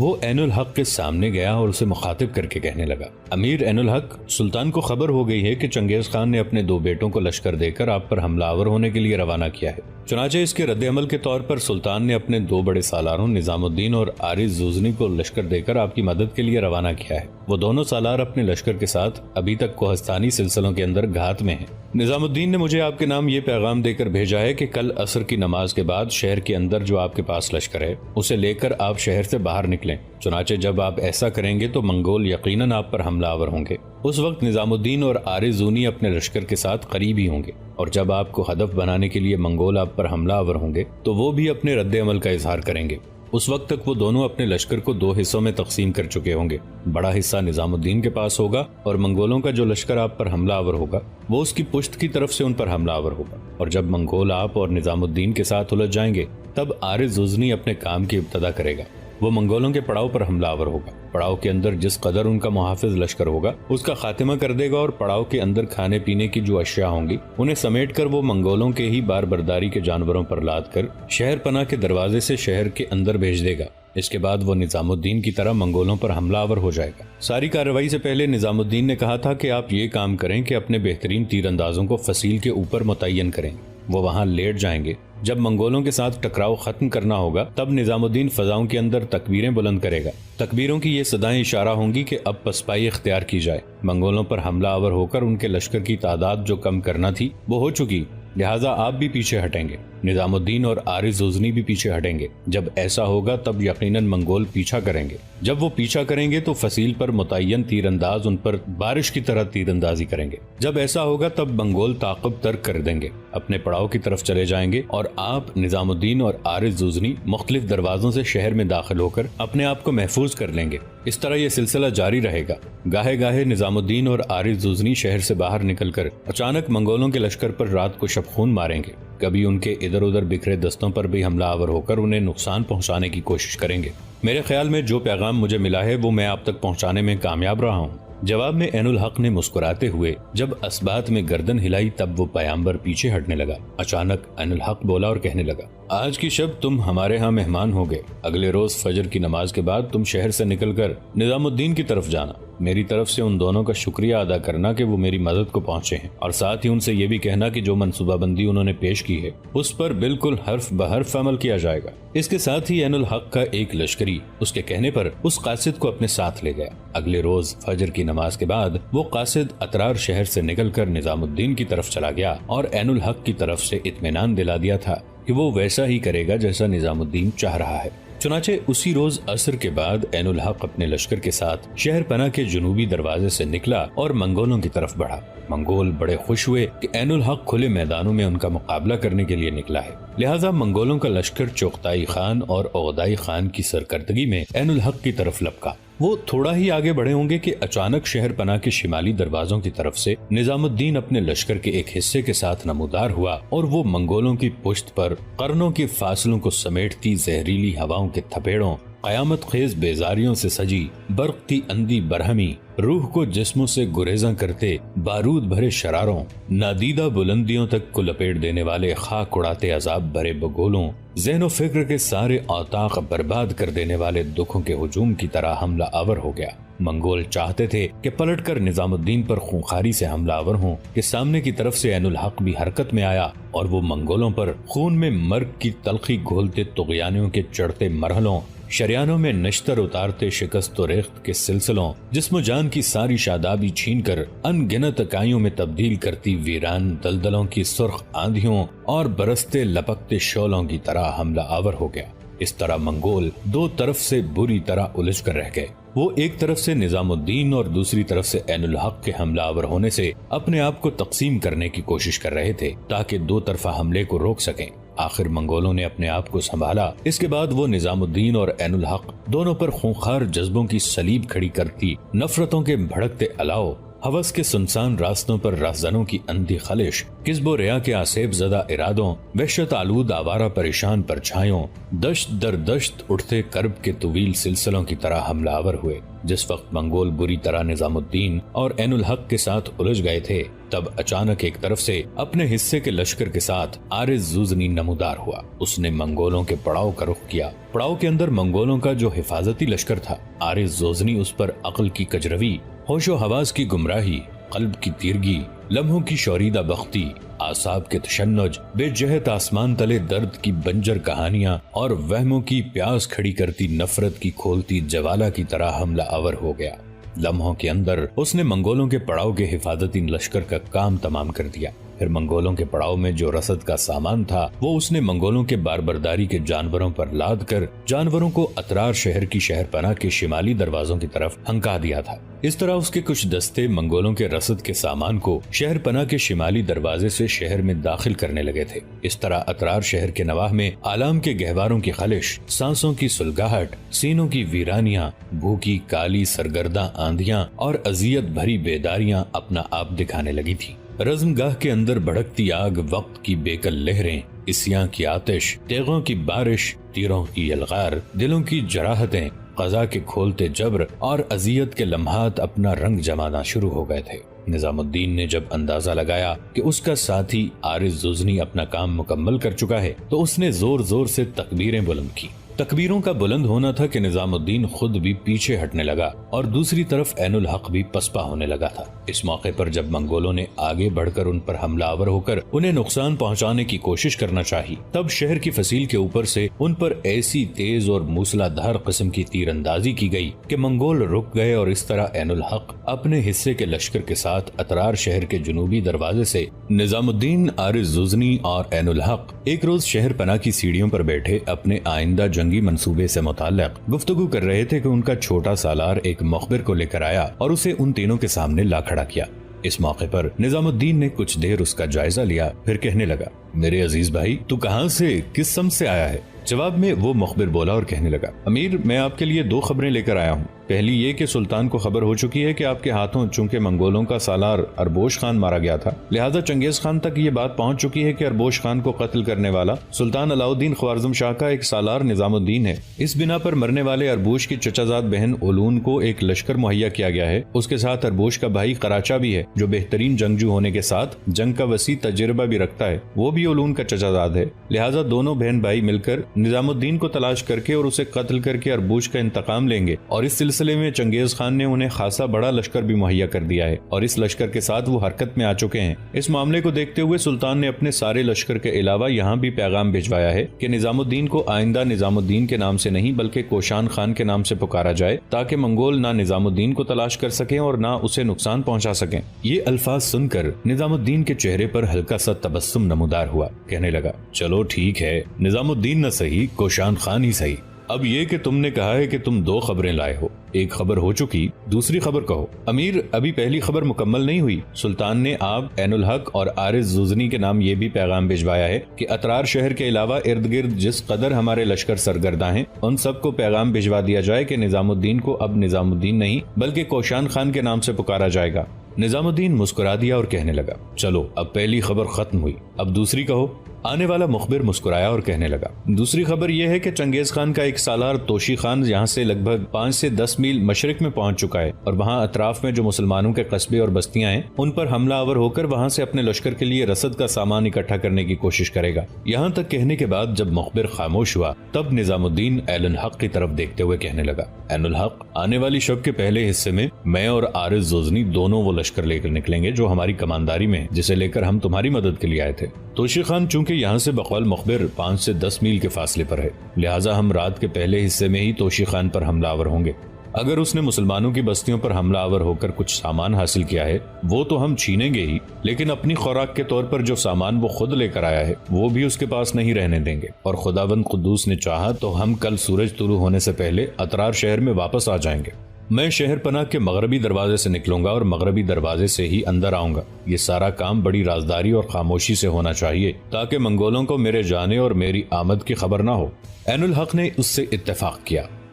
وہ عین الحق کے سامنے گیا اور اسے مخاطب کر کے کہنے لگا، امیر عین الحق، سلطان کو خبر ہو گئی ہے کہ چنگیز خان نے اپنے 2 بیٹوں کو لشکر دے کر آپ پر حملہ آور ہونے کے لیے روانہ کیا ہے۔ چنانچہ اس کے رد عمل کے طور پر سلطان نے اپنے 2 بڑے سالاروں نظام الدین اور عارض زوزنی کو لشکر دے کر آپ کی مدد کے لیے روانہ کیا ہے۔ وہ دونوں سالار اپنے لشکر کے ساتھ ابھی تک کوہستانی سلسلوں کے اندر گھات میں ہیں۔ نظام الدین نے مجھے آپ کے نام یہ پیغام دے کر بھیجا ہے کہ کل عصر کی نماز کے بعد شہر کے اندر جو آپ کے پاس لشکر ہے اسے لے کر آپ شہر سے باہر نکلیں، چنانچہ جب آپ ایسا کریں گے تو منگول یقیناً آپ پر حملہ آور ہوں گے۔ اس وقت نظام الدین اور عارض زونی اپنے لشکر کے ساتھ قریب ہی ہوں گے، اور جب آپ کو ہدف بنانے کے لیے منگول آپ پر حملہ آور ہوں گے تو وہ بھی اپنے رد عمل کا اظہار کریں گے۔ اس وقت تک وہ دونوں اپنے لشکر کو 2 حصوں میں تقسیم کر چکے ہوں گے۔ بڑا حصہ نظام الدین کے پاس ہوگا اور منگولوں کا جو لشکر آپ پر حملہ آور ہوگا وہ اس کی پشت کی طرف سے ان پر حملہ آور ہوگا، اور جب منگول آپ اور نظام الدین کے ساتھ الجھ جائیں گے تب عارض زوزنی اپنے کام کی ابتدا کرے گا۔ وہ منگولوں کے پڑاؤ پر حملہ آور ہوگا، پڑاؤ کے اندر جس قدر ان کا محافظ لشکر ہوگا اس کا خاتمہ کر دے گا، اور پڑاؤ کے اندر کھانے پینے کی جو اشیاء ہوں گی انہیں سمیٹ کر وہ منگولوں کے ہی بار برداری کے جانوروں پر لاد کر شہر پناہ کے دروازے سے شہر کے اندر بھیج دے گا۔ اس کے بعد وہ نظام الدین کی طرح منگولوں پر حملہ آور ہو جائے گا۔ ساری کارروائی سے پہلے نظام الدین نے کہا تھا کہ آپ یہ کام کریں کہ اپنے بہترین تیر اندازوں کو فصیل کے اوپر متعین کریں، وہ وہاں لیٹ جائیں گے۔ جب منگولوں کے ساتھ ٹکراؤ ختم کرنا ہوگا تب نظام الدین فضاؤں کے اندر تکبیریں بلند کرے گا۔ تکبیروں کی یہ صدائیں اشارہ ہوں گی کہ اب پسپائی اختیار کی جائے۔ منگولوں پر حملہ آور ہو کر ان کے لشکر کی تعداد جو کم کرنا تھی وہ ہو چکی، لہٰذا آپ بھی پیچھے ہٹیں گے، نظام الدین اور عارض زوزنی بھی پیچھے ہٹیں گے۔ جب ایسا ہوگا تب یقیناً منگول پیچھا کریں گے۔ جب وہ پیچھا کریں گے تو فصیل پر متعین تیر انداز ان پر بارش کی طرح تیر اندازی کریں گے۔ جب ایسا ہوگا تب منگول تعاقب ترک کر دیں گے، اپنے پڑاؤ کی طرف چلے جائیں گے، اور آپ نظام الدین اور عارض زوزنی مختلف دروازوں سے شہر میں داخل ہو کر اپنے آپ کو محفوظ کر لیں گے۔ اس طرح یہ سلسلہ جاری رہے گا۔ گاہے گاہے نظام الدین اور عارض زوزنی شہر سے باہر نکل کر اچانک منگولوں کے لشکر پر رات کو شب خون ماریں گے، کبھی ان کے ادھر ادھر بکھرے دستوں پر بھی حملہ آور ہو کر انہیں نقصان پہنچانے کی کوشش کریں گے۔ میرے خیال میں جو پیغام مجھے ملا ہے وہ میں آپ تک پہنچانے میں کامیاب رہا ہوں۔ جواب میں عین الحق نے مسکراتے ہوئے جب اسبات میں گردن ہلائی تب وہ پیامبر پیچھے ہٹنے لگا۔ اچانک عین الحق بولا اور کہنے لگا، آج کی شب تم ہمارے ہاں مہمان ہو گئے، اگلے روز فجر کی نماز کے بعد تم شہر سے نکل کر نظام الدین کی طرف جانا، میری طرف سے ان دونوں کا شکریہ ادا کرنا کہ وہ میری مدد کو پہنچے ہیں، اور ساتھ ہی ان سے یہ بھی کہنا کہ جو منصوبہ بندی انہوں نے پیش کی ہے اس پر بالکل حرف بحرف عمل کیا جائے گا۔ اس کے ساتھ ہی عین الحق کا ایک لشکری اس کے کہنے پر اس قاصد کو اپنے ساتھ لے گیا۔ اگلے روز فجر کی نماز کے بعد وہ قاصد اطرار شہر سے نکل کر نظام الدین کی طرف چلا گیا اور عین الحق کی طرف سے اطمینان دلا دیا تھا کہ وہ ویسا ہی کرے گا جیسا نظام الدین چاہ رہا ہے۔ چنانچہ اسی روز عصر کے بعد عین الحق اپنے لشکر کے ساتھ شہر پناہ کے جنوبی دروازے سے نکلا اور منگولوں کی طرف بڑھا۔ منگول بڑے خوش ہوئے کہ عین الحق کھلے میدانوں میں ان کا مقابلہ کرنے کے لیے نکلا ہے، لہٰذا منگولوں کا لشکر چغتائی خان اور عقدائی خان کی سرکردگی میں عین الحق کی طرف لپکا۔ وہ تھوڑا ہی آگے بڑھے ہوں گے کہ اچانک شہر پناہ کے شمالی دروازوں کی طرف سے نظام الدین اپنے لشکر کے ایک حصے کے ساتھ نمودار ہوا، اور وہ منگولوں کی پشت پر قرنوں کے فاصلوں کو سمیٹتی زہریلی ہواؤں کے تھپیڑوں، قیامت خیز بیزاریوں سے سجی برق کی اندھی برہمی، روح کو جسموں سے گریزاں کرتے بارود بھرے شراروں، نادیدہ بلندیوں تک کو لپیٹ دینے والے خاک اڑاتے عذاب بھرے بگولوں، ذہن و فکر کے سارے اوطاق برباد کر دینے والے دکھوں کے ہجوم کی طرح حملہ آور ہو گیا۔ منگول چاہتے تھے کہ پلٹ کر نظام الدین پر خونخاری سے حملہ آور ہوں کہ سامنے کی طرف سے عین الحق بھی حرکت میں آیا، اور وہ منگولوں پر خون میں مرگ کی تلخی گھولتے طغیانوں کے چڑھتے مرحلوں، شریانوں میں نشتر اتارتے شکست و ریخت کے سلسلوں، جسم و جان کی ساری شادابی چھین کر ان گنت اکائیوں میں تبدیل کرتی ویران دلدلوں کی سرخ آندھیوں اور برستے لپکتے شعلوں کی طرح حملہ آور ہو گیا۔ اس طرح منگول دو طرف سے بری طرح الجھ کر رہ گئے۔ وہ ایک طرف سے نظام الدین اور دوسری طرف سے عین الحق کے حملہ آور ہونے سے اپنے آپ کو تقسیم کرنے کی کوشش کر رہے تھے تاکہ دو طرفہ حملے کو روک سکیں۔ آخر منگولوں نے اپنے آپ کو سنبھالا۔ اس کے بعد وہ نظام الدین اور عین الحق دونوں پر خونخوار جذبوں کی صلیب کھڑی کرتی نفرتوں کے بھڑکتے الاؤ ہوس کے سنسان راستوں پر راہزنوں کی اندھی خلش، کذب و ریا کے آسیب زدہ ارادوں، وحشت آلود آوارہ پریشان پرچھائیوں، دشت در دشت اٹھتے کرب کے طویل سلسلوں کی طرح حملہ آور ہوئے۔ جس وقت منگول بری طرح نظام الدین اور عین الحق کے ساتھ الجھ گئے تھے، تب اچانک ایک طرف سے اپنے حصے کے لشکر کے ساتھ عارض زوزنی نمودار ہوا۔ اس نے منگولوں کے پڑاؤ کا رخ کیا۔ پڑاؤ کے اندر منگولوں کا جو حفاظتی لشکر تھا، عارض زوزنی اس پر عقل کی کجروی، ہوش و حواس کی گمراہی، قلب کی تیرگی، لمحوں کی شوریدہ بختی، اعصاب کے تشنج، بے جہت آسمان تلے درد کی بنجر کہانیاں اور وہموں کی پیاس کھڑی کرتی نفرت کی کھولتی جوالا کی طرح حملہ آور ہو گیا۔ لمحوں کے اندر اس نے منگولوں کے پڑاؤ کے حفاظتی لشکر کا کام تمام کر دیا۔ پھر منگولوں کے پڑاؤ میں جو رسد کا سامان تھا، وہ اس نے منگولوں کے باربرداری کے جانوروں پر لاد کر جانوروں کو اطرار شہر کی شہر پناہ کے شمالی دروازوں کی طرف ہنکا دیا تھا۔ اس طرح اس کے کچھ دستے منگولوں کے رسد کے سامان کو شہر پناہ کے شمالی دروازے سے شہر میں داخل کرنے لگے تھے۔ اس طرح اطرار شہر کے نواح میں آلام کے گہواروں کی خلش، سانسوں کی سلگاہٹ، سینوں کی ویرانیاں، بھوکی کالی سرگرداں آندیاں اور اذیت بھری بیداریاں اپنا آپ دکھانے لگی تھی۔ رزم گاہ کے اندر بھڑکتی آگ، وقت کی بیکل لہریں، عصیاں کی آتش، تیغوں کی بارش، تیروں کی یلغار، دلوں کی جراحتیں، قضا کے کھولتے جبر اور اذیت کے لمحات اپنا رنگ جمانا شروع ہو گئے تھے۔ نظام الدین نے جب اندازہ لگایا کہ اس کا ساتھی عارض زوزنی اپنا کام مکمل کر چکا ہے، تو اس نے زور زور سے تکبیریں بلند کی۔ تکبیروں کا بلند ہونا تھا کہ نظام الدین خود بھی پیچھے ہٹنے لگا اور دوسری طرف عین الحق بھی پسپا ہونے لگا تھا۔ اس موقع پر جب منگولوں نے آگے بڑھ کر ان پر حملہ آور ہو کر انہیں نقصان پہنچانے کی کوشش کرنا چاہی، تب شہر کی فصیل کے اوپر سے ان پر ایسی تیز اور موسلا دھار قسم کی تیر اندازی کی گئی کہ منگول رک گئے، اور اس طرح عین الحق اپنے حصے کے لشکر کے ساتھ اطرار شہر کے جنوبی دروازے سے نظام الدین، عارض زوزنی اور عین الحق ایک روز شہر پناہ کی سیڑھیوں پر بیٹھے اپنے آئندہ جنگی منصوبے سے متعلق گفتگو کر رہے تھے کہ ان کا چھوٹا سالار ایک مخبر کو لے کر آیا اور اسے ان تینوں کے سامنے لا کھڑا کیا۔ اس موقع پر نظام الدین نے کچھ دیر اس کا جائزہ لیا، پھر کہنے لگا، میرے عزیز بھائی، تو کہاں سے، کس سمت سے آیا ہے؟ جواب میں وہ مخبر بولا اور کہنے لگا، امیر، میں آپ کے لیے 2 خبریں لے کر آیا ہوں۔ پہلی یہ کہ سلطان کو خبر ہو چکی ہے کہ آپ کے ہاتھوں چونکہ منگولوں کا سالار اربوش خان مارا گیا تھا، لہذا چنگیز خان تک یہ بات پہنچ چکی ہے کہ اربوش خان کو قتل کرنے والا سلطان علاؤالدین خوارزم شاہ کا ایک سالار نظام الدین ہے۔ اس بنا پر مرنے والے اربوش کی چچا زاد بہن اولون کو ایک لشکر مہیا کیا گیا ہے۔ اس کے ساتھ اربوش کا بھائی قراچا بھی ہے، جو بہترین جنگجو ہونے کے ساتھ جنگ کا وسیع تجربہ بھی رکھتا ہے، وہ بھی اولون کا چچا زاد ہے۔ لہذا دونوں بہن بھائی مل کر نظام الدین کو تلاش کر کے اور اسے قتل کر کے اربوش کا انتقام لیں گے، اور اس سلسلے میں چنگیز خان نے انہیں خاصا بڑا لشکر بھی مہیا کر دیا ہے، اور اس لشکر کے ساتھ وہ حرکت میں آ چکے ہیں۔ اس معاملے کو دیکھتے ہوئے سلطان نے اپنے سارے لشکر کے علاوہ یہاں بھی پیغام بھجوایا ہے کہ نظام الدین کو آئندہ نظام الدین کے نام سے نہیں بلکہ کوشان خان کے نام سے پکارا جائے، تاکہ منگول نہ نظام الدین کو تلاش کر سکیں اور نہ اسے نقصان پہنچا سکیں۔ یہ الفاظ سن کر نظام الدین کے چہرے پر ہلکا سا تبسم نمودار ہوا، کہنے لگا، چلو ٹھیک ہے، نظام الدین نہ صحیح، کوشان خان ہی صحیح۔ اب یہ کہ تم نے کہا ہے کہ تم 2 خبریں لائے ہو، ایک خبر ہو چکی، دوسری خبر کہو۔ امیر، ابھی پہلی خبر مکمل نہیں ہوئی۔ سلطان نے آپ، عین الحق اور عارض زوزنی کے نام یہ بھی پیغام بھجوایا ہے کہ اطرار شہر کے علاوہ ارد گرد جس قدر ہمارے لشکر سرگرداں ہیں، ان سب کو پیغام بھجوا دیا جائے کہ نظام الدین کو اب نظام الدین نہیں بلکہ کوشان خان کے نام سے پکارا جائے گا۔ نظام الدین مسکرا دیا اور کہنے لگا، چلو اب پہلی خبر ختم ہوئی، اب دوسری کہو۔ آنے والا مخبر مسکرایا اور کہنے لگا، دوسری خبر یہ ہے کہ چنگیز خان کا ایک سالار توشی خان یہاں سے لگ بھگ 5 سے 10 میل مشرق میں پہنچ چکا ہے، اور وہاں اطراف میں جو مسلمانوں کے قصبے اور بستیاں ہیں ان پر حملہ آور ہو کر وہاں سے اپنے لشکر کے لیے رسد کا سامان اکٹھا کرنے کی کوشش کرے گا۔ یہاں تک کہنے کے بعد جب مخبر خاموش ہوا، تب نظام الدین عین الحق کی طرف دیکھتے ہوئے کہنے لگا، عین الحق، آنے والی شب کے پہلے حصے میں میں اور عارض زوزنی دونوں وہ لشکر لے کر نکلیں گے جو ہماری کمانداری میں، جسے لے کر ہم تمہاری مدد کے لیے آئے تھے۔ توشی خان چونکہ یہاں سے بقول مخبر 5 سے 10 میل کے فاصلے پر ہے، لہٰذا ہم رات کے پہلے حصے میں ہی توشی خان پر حملہ آور ہوں گے۔ اگر اس نے مسلمانوں کی بستیوں پر حملہ آور ہو کر کچھ سامان حاصل کیا ہے، وہ تو ہم چھینیں گے ہی، لیکن اپنی خوراک کے طور پر جو سامان وہ خود لے کر آیا ہے وہ بھی اس کے پاس نہیں رہنے دیں گے، اور خداوند قدوس نے چاہا تو ہم کل سورج طلوع ہونے سے پہلے اطرار شہر میں واپس آ جائیں گے۔ میں شہر پناہ کے مغربی دروازے سے نکلوں گا اور مغربی دروازے سے ہی اندر آؤں گا۔ یہ سارا کام بڑی رازداری اور خاموشی سے ہونا چاہیے تاکہ منگولوں کو میرے جانے اور میری آمد کی خبر نہ ہو۔ عین الحق نے اس سے اتفاق کیا۔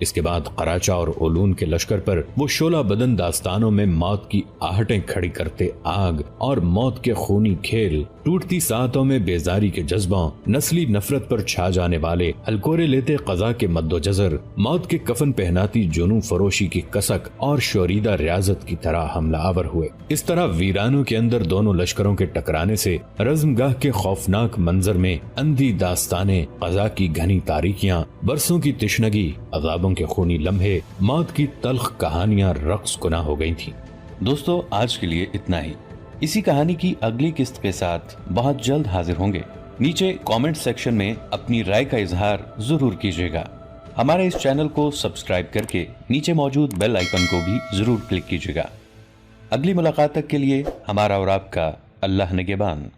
اس کے بعد قراچہ اور اولون کے لشکر پر وہ شعلہ بدن داستانوں میں موت کی آہٹیں کھڑی کرتے آگ اور موت کے خونی کھیل، ٹوٹتی ساعتوں میں بیزاری کے جذبوں، نسلی نفرت پر چھا جانے والے ہلکورے لیتے قضا کے مد و جزر، موت کے کفن پہناتی جنوں فروشی کی کسک اور شوریدہ ریاضت کی طرح حملہ آور ہوئے۔ اس طرح ویرانوں کے اندر دونوں لشکروں کے ٹکرانے سے رزم گاہ کے خوفناک منظر میں اندھی داستانیں، قضا کی گھنی تاریکیاں، برسوں کی تشنگی، عذابوں کے خونی لمحے، موت کی تلخ کہانیاں رقص کنا ہو گئی تھیں۔ دوستو آج کے لیے اتنا ہی۔ اسی کہانی کی اگلی قسط کے ساتھ بہت جلد حاضر ہوں گے۔ نیچے کامنٹ سیکشن میں اپنی رائے کا اظہار ضرور کیجیے گا۔ ہمارے اس چینل کو سبسکرائب کر کے نیچے موجود بیل آئیکن کو بھی ضرور کلک کیجیے گا۔ اگلی ملاقات تک کے لیے ہمارا اور آپ کا اللہ نگہبان۔